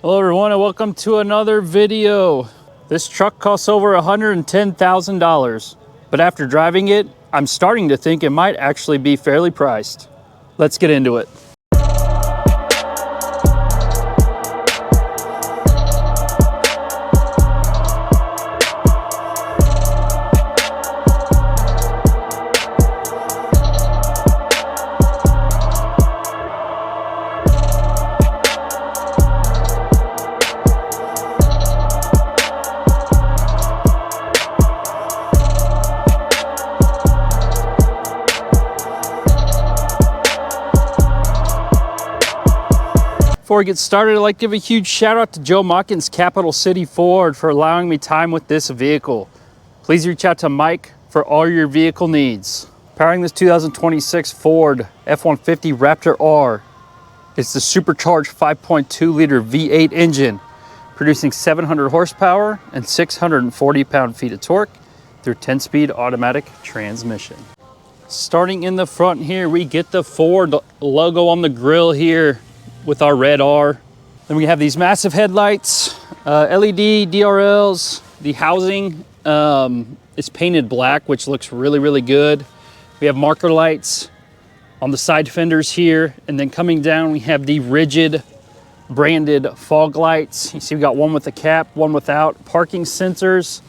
Hello everyone and welcome to another video. This truck costs over $110,000, but after driving it, I'm starting to think it might actually be fairly priced. Let's get into it. Before we get started, I'd like to give a huge shout out to Joe Machens, Capital City Ford, for allowing me time with this vehicle. Please reach out to Mike for all your vehicle needs. Powering this 2026 Ford F-150 Raptor R is the supercharged 5.2 liter V8 engine, producing 700 horsepower and 640 pound-feet of torque through 10-speed automatic transmission. Starting in the front here, we get the Ford logo on the grille here with our red R. Then we have these massive headlights, LED DRLs. The housing is painted black, which looks really good. We have marker lights on the side fenders here, and then coming down we have the rigid branded fog lights. You see we got one with a cap, one without. Parking sensors.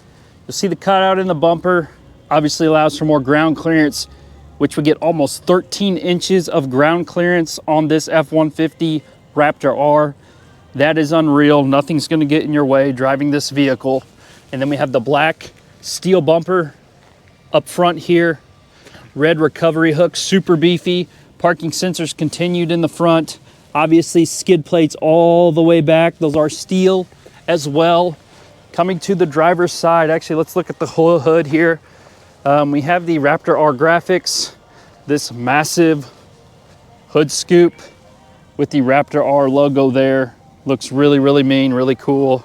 You'll see the cutout in the bumper. Obviously allows for more ground clearance, which we get almost 13 inches of ground clearance on this F-150 Raptor R. That is unreal. Nothing's gonna get in your way driving this vehicle. And then we have the black steel bumper up front here. Red recovery hook, super beefy. Parking sensors continued in the front. Obviously skid plates all the way back. Those are steel as well. Coming to the driver's side, actually let's look at the whole hood here. We have the Raptor R graphics, this massive hood scoop with the Raptor R logo there. Looks really mean, really cool.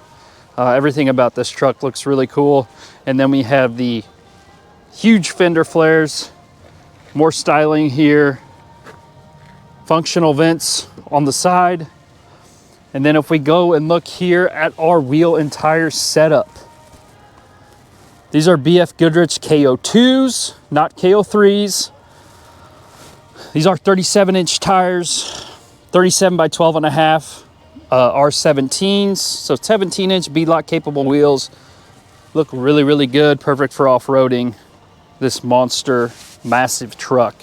Everything about this truck looks really cool. And then we have the huge fender flares, more styling here, functional vents on the side. And then if we go and look here at our wheel and tire setup, these are BF Goodrich KO2s, not KO3s. These are 37-inch tires, 37 by 12.5 R17s. So 17-inch beadlock capable wheels. Look really good, perfect for off-roading this monster, massive truck.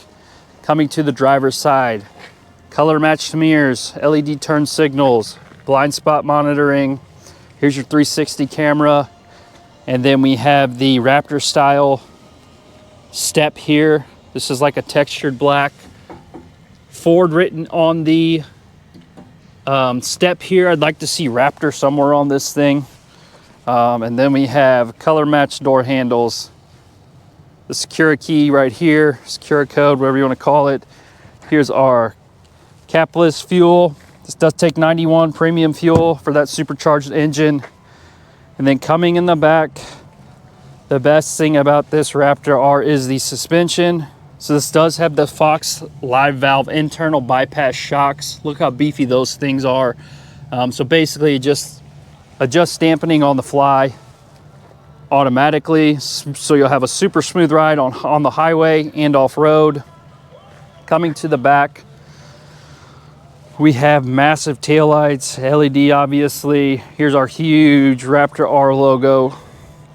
Coming to the driver's side, color matched mirrors, LED turn signals, blind spot monitoring. Here's your 360 camera. And then we have the Raptor style step here. This is like a textured black. Ford written on the step here. I'd like to see Raptor somewhere on this thing. And then we have color matched door handles. The Secura key right here, Secura code, whatever you want to call it. Here's our capless fuel. This does take 91 premium fuel for that supercharged engine. And then coming in the back, the best thing about this Raptor R is the suspension. So this does have the Fox live valve internal bypass shocks. Look how beefy those things are. So basically just adjust dampening on the fly automatically. So you'll have a super smooth ride on the highway and off-road. Coming to the back, we have massive taillights, LED obviously. Here's our huge Raptor R logo.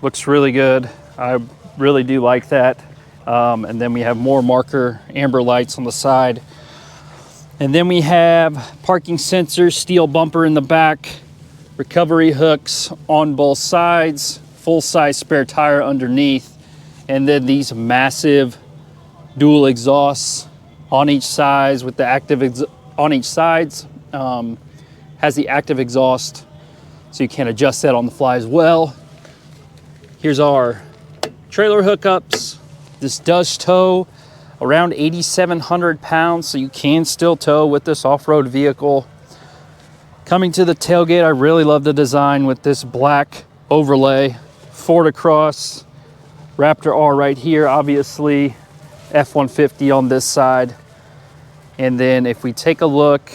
Looks really good. I really do like that. And then we have more marker amber lights on the side. And then we have parking sensors, steel bumper in the back, recovery hooks on both sides, full-size spare tire underneath, and then these massive dual exhausts on each side with the active on each side has the active exhaust, so you can adjust that on the fly as well. Here's our trailer hookups. This does tow around 8,700 pounds, so you can still tow with this off-road vehicle. Coming to the tailgate, I really love the design with this black overlay. Ford across, Raptor R right here, obviously F-150 on this side. And then if we take a look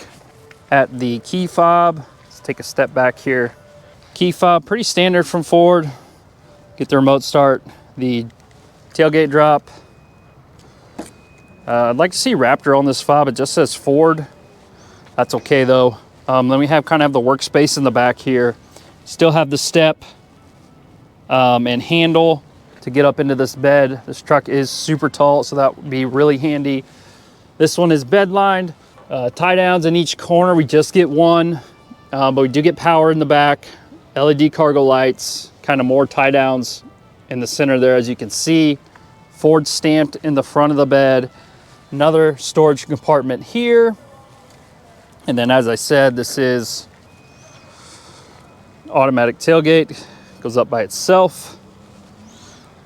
at the key fob, it's take a step back here. Key fob, pretty standard from Ford. Get the remote start, the tailgate drop. I'd like to see Raptor on this fob. It just says Ford. That's okay though. Then we have kind of the workspace in the back here. Still have the step and handle to get up into this bed. This truck is super tall, so that would be really handy. This one is bed lined. Tie downs in each corner. We just get one, but we do get power in the back. LED cargo lights, kind of more tie downs in the center there, as you can see. Ford stamped in the front of the bed. Another storage compartment here. And then, as I said, this is automatic tailgate. Goes up by itself.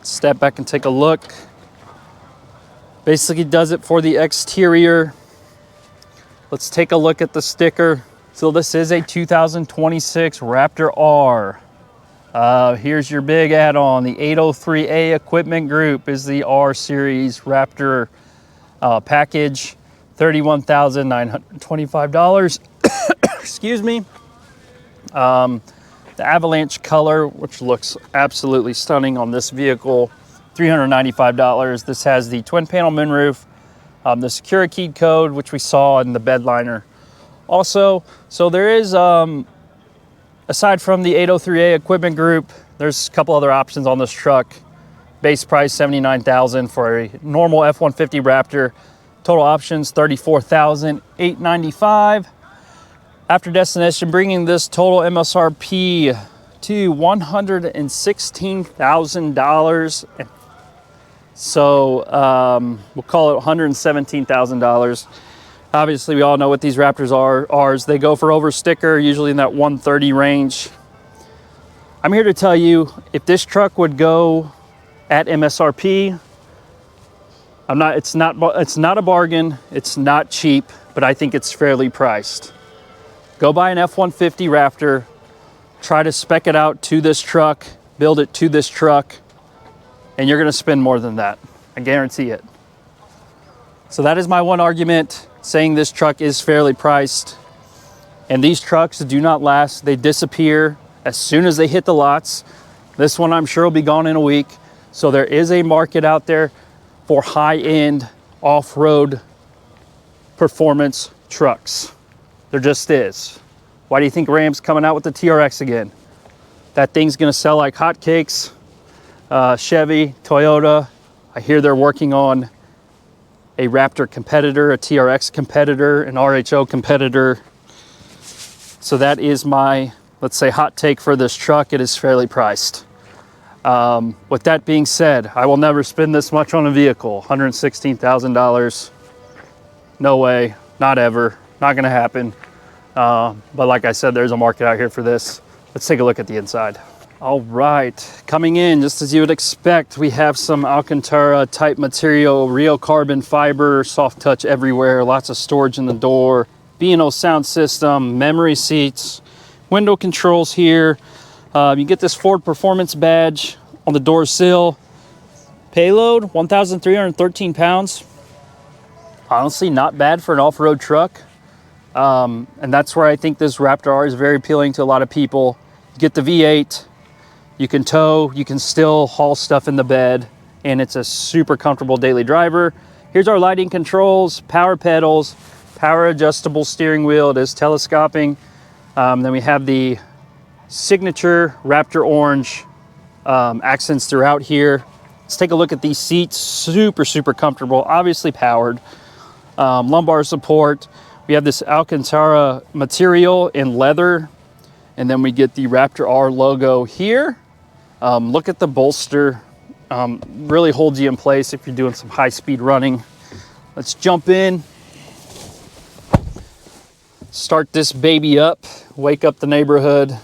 Step back and take a look. Basically does it for the exterior. Let's take a look at the sticker. So this is a 2026 Raptor R. Here's your big add-on. The 803A equipment group is the R series Raptor package. $31,925. Excuse me. The avalanche color, which looks absolutely stunning on this vehicle, $395. This has the twin panel moonroof, the security key code, which we saw in the bed liner also. So there is, aside from the 803A equipment group, there's a couple other options on this truck. Base price $79,000 for a normal F-150 Raptor. Total options $34,895. After destination, bringing this total MSRP to $116,000. So we'll call it $117,000. Obviously, we all know what these Raptors are. Ours, they go for over sticker, usually in that 130 range. I'm here to tell you, if this truck would go at MSRP, it's not a bargain, it's not cheap, but I think it's fairly priced. Go buy an F-150 Raptor, try to spec it out to this truck, build it to this truck, and you're gonna spend more than that. I guarantee it. So that is my one argument, saying this truck is fairly priced. And these trucks do not last, they disappear as soon as they hit the lots. This one I'm sure will be gone in a week. So there is a market out there for high-end off-road performance trucks. There just is. Why do you think Ram's coming out with the TRX again? That thing's gonna sell like hotcakes. Chevy, Toyota, I hear they're working on a Raptor competitor, a TRX competitor, an RHO competitor. So that is my, let's say, hot take for this truck. It is fairly priced. With that being said, I will never spend this much on a vehicle. $116,000. No way, not ever, not gonna happen. But like I said, there's a market out here for this. Let's take a look at the inside. All right, coming in, just as you would expect, we have some Alcantara type material, real carbon fiber, soft touch everywhere, lots of storage in the door, B&O sound system, memory seats, window controls here. You get this Ford Performance badge on the door sill. Payload, 1,313 pounds. Honestly, not bad for an off-road truck. And that's where I think this Raptor R is very appealing to a lot of people. You get the V8, you can tow, you can still haul stuff in the bed, and it's a super comfortable daily driver. Here's our lighting controls, power pedals, power adjustable steering wheel. It is telescoping. Then we have the signature Raptor orange accents throughout here. Let's take a look at these seats. Super, super comfortable, obviously powered. Lumbar support. We have this Alcantara material in leather, and then we get the Raptor R logo here. Look at the bolster. Really holds you in place if you're doing some high-speed running. Let's jump in. Start this baby up. Wake up the neighborhood.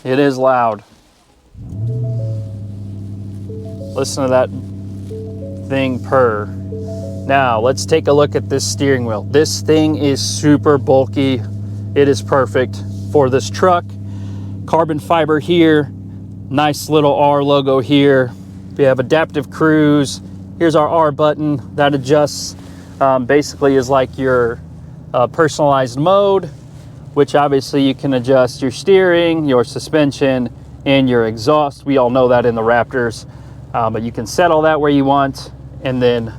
It is loud. Listen to that thing purr. Now, let's take a look at this steering wheel. This thing is super bulky. It is perfect for this truck. Carbon fiber here. Nice little R logo here. We have adaptive cruise. Here's our R button that adjusts. Basically is like your personalized mode. which obviously you can adjust your steering, your suspension, and your exhaust. We all know that in the Raptors, but you can set all that where you want, and then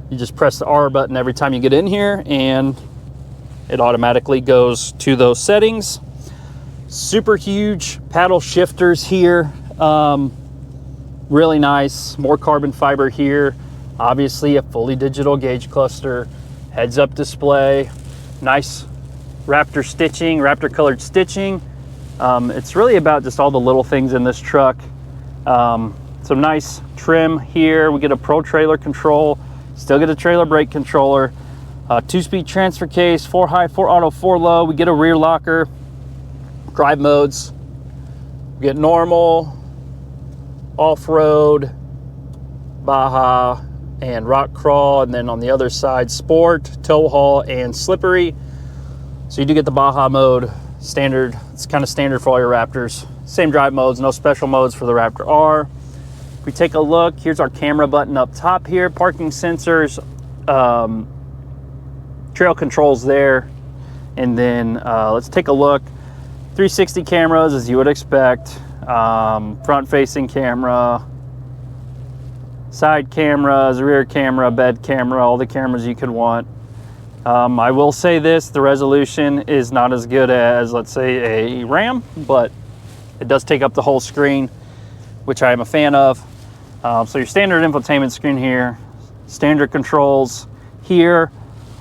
you just press the R button every time you get in here, and it automatically goes to those settings. Super huge paddle shifters here, really nice. More carbon fiber here. Obviously a fully digital gauge cluster, heads-up display, nice Raptor stitching, Raptor colored stitching. It's really about just all the little things in this truck. Some nice trim here. We get a Pro trailer control, still get a trailer brake controller, 2-speed transfer case, 4 high, 4 auto, 4 low. We get a rear locker, drive modes. We get normal, off-road, Baja, and rock crawl, and then on the other side, sport, tow haul, and slippery. So you do get the Baja mode, standard. It's kind of standard for all your Raptors. Same drive modes, no special modes for the Raptor R. If we take a look, here's our camera button up top here, parking sensors, trail controls there. And then let's take a look. 360 cameras, as you would expect. Front-facing camera, side cameras, rear camera, bed camera, all the cameras you could want. I will say this, the resolution is not as good as, let's say, a Ram, but it does take up the whole screen, which I am a fan of. So your standard infotainment screen here, standard controls here,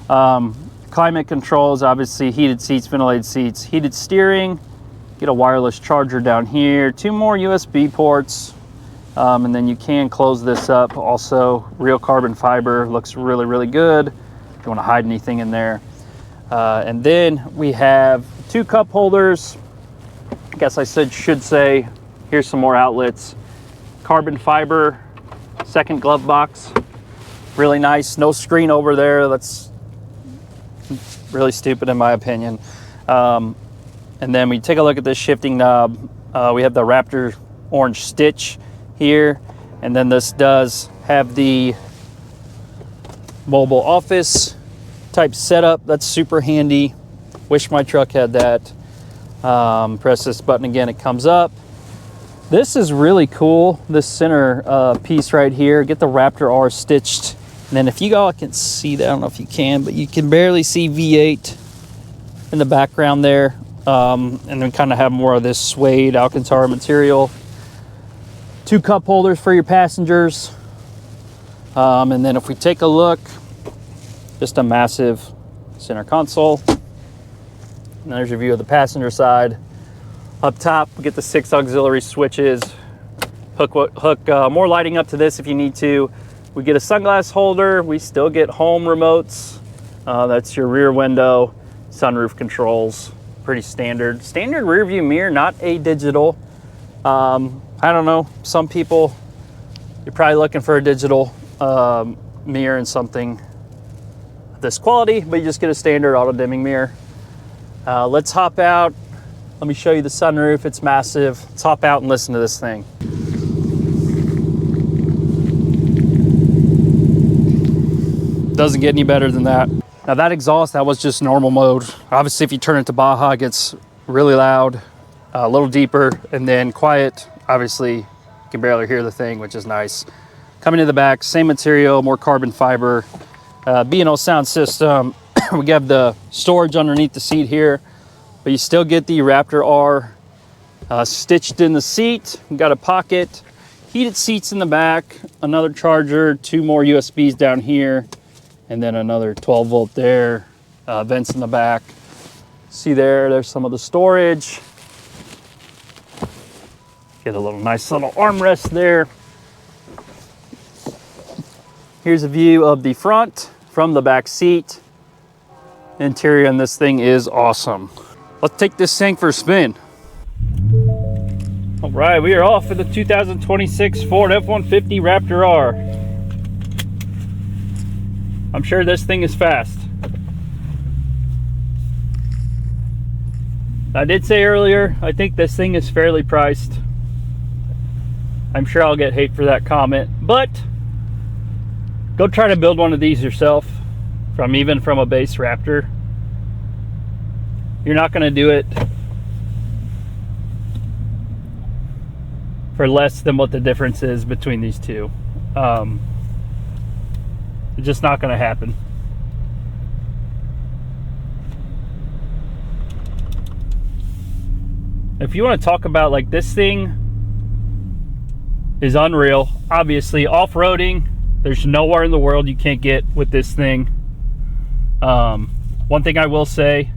climate controls, obviously heated seats, ventilated seats, heated steering, get a wireless charger down here, 2 more USB ports, and then you can close this up. Also, real carbon fiber, looks really, really good. If you want to hide anything in there. And then we have 2 cup holders. I guess I should say, here's some more outlets. Carbon fiber, second glove box. Really nice, no screen over there. That's really stupid in my opinion. And then we take a look at this shifting knob. We have the Raptor orange stitch here. And then this does have the mobile office type setup. That's super handy. Wish my truck had that. Press this button again, it comes up. This is really cool, this center piece right here. Get the Raptor R stitched. And then if you all can see that, I don't know if you can, but you can barely see V8 in the background there. And then kind of have more of this suede Alcantara material. 2 cup holders for your passengers. And then if we take a look, just a massive center console. And there's your view of the passenger side. Up top, we get the 6 auxiliary switches. Hook more lighting up to this if you need to. We get a sunglass holder. We still get home remotes. That's your rear window, sunroof controls. Pretty standard. Standard rear view mirror, not a digital. I don't know, some people, you're probably looking for a digital mirror and something this quality, but you just get a standard auto dimming mirror. Let's hop out. Let me show you the sunroof. It's massive. Let's hop out and listen to this thing. Doesn't get any better than that. Now that exhaust, that was just normal mode. Obviously, if you turn it to Baja, it gets really loud, a little deeper, and then quiet. Obviously, you can barely hear the thing, which is nice. Coming to the back, same material, more carbon fiber. B&O sound system. We have the storage underneath the seat here, but you still get the Raptor R stitched in the seat. We've got a pocket, heated seats in the back, another charger, 2 more USBs down here, and then another 12 volt there, vents in the back. See there's some of the storage. Get a nice little armrest there. Here's a view of the front from the back seat. Interior on this thing is awesome. Let's take this thing for a spin. All right, we are off in the 2026 Ford F-150 Raptor R. I'm sure this thing is fast. I did say earlier, I think this thing is fairly priced. I'm sure I'll get hate for that comment, but go try to build one of these yourself, even from a base Raptor. You're not going to do it for less than what the difference is between these two. It's just not going to happen. If you want to talk about, like, this thing is unreal. Obviously, off-roading, there's nowhere in the world you can't get with this thing. One thing I will say,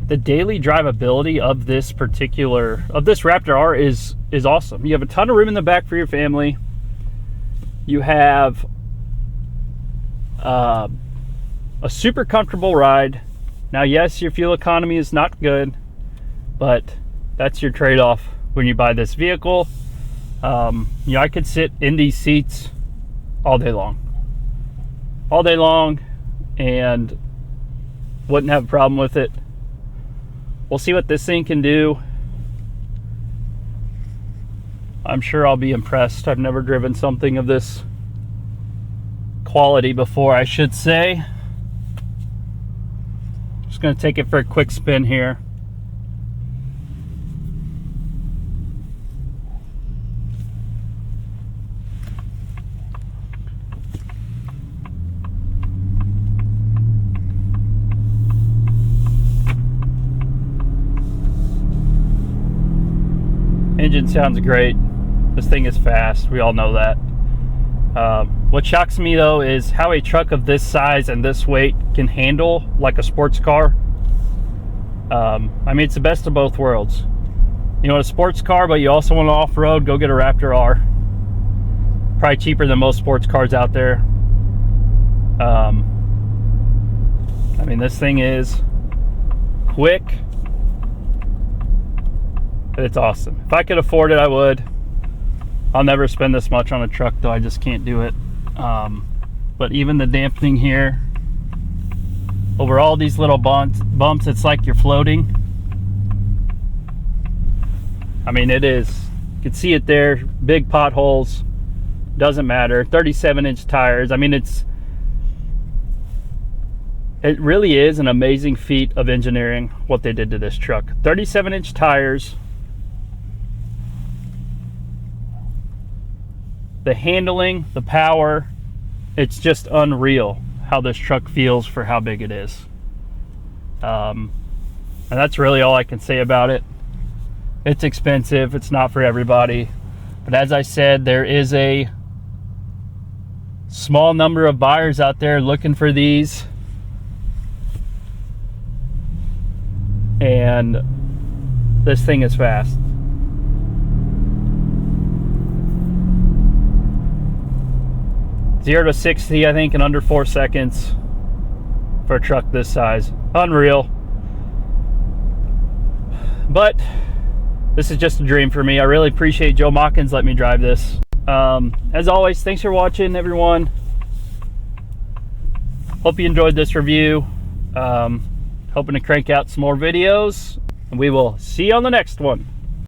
the daily drivability of this Raptor R is awesome. You have a ton of room in the back for your family. You have a super comfortable ride. Now, yes, your fuel economy is not good, but that's your trade-off when you buy this vehicle. You know, I could sit in these seats all day long, and wouldn't have a problem with it. We'll see what this thing can do. I'm sure I'll be impressed. I've never driven something of this quality before, I should say. Just going to take it for a quick spin here. Engine sounds great. This thing is fast. We all know that. What shocks me though is how a truck of this size and this weight can handle like a sports car. I mean, it's the best of both worlds. You want a sports car, but you also want to off-road, go get a Raptor R. Probably cheaper than most sports cars out there. I mean, this thing is quick. It's awesome. If I could afford it, I would. I'll never spend this much on a truck though. I just can't do it. But even the dampening here over all these little bumps, it's like you're floating. I mean, it is. You can see it there. Big potholes. Doesn't matter. 37-inch tires. I mean, it really is an amazing feat of engineering what they did to this truck. 37-inch tires. The handling, the power, it's just unreal how this truck feels for how big it is. And that's really all I can say about it. It's expensive. It's not for everybody. But as I said, there is a small number of buyers out there looking for these. And this thing is fast. Zero to 60, I think, in under 4 seconds for a truck this size. Unreal. But this is just a dream for me. I really appreciate Joe Machens letting me drive this. As always, thanks for watching, everyone. Hope you enjoyed this review. Hoping to crank out some more videos. And we will see you on the next one.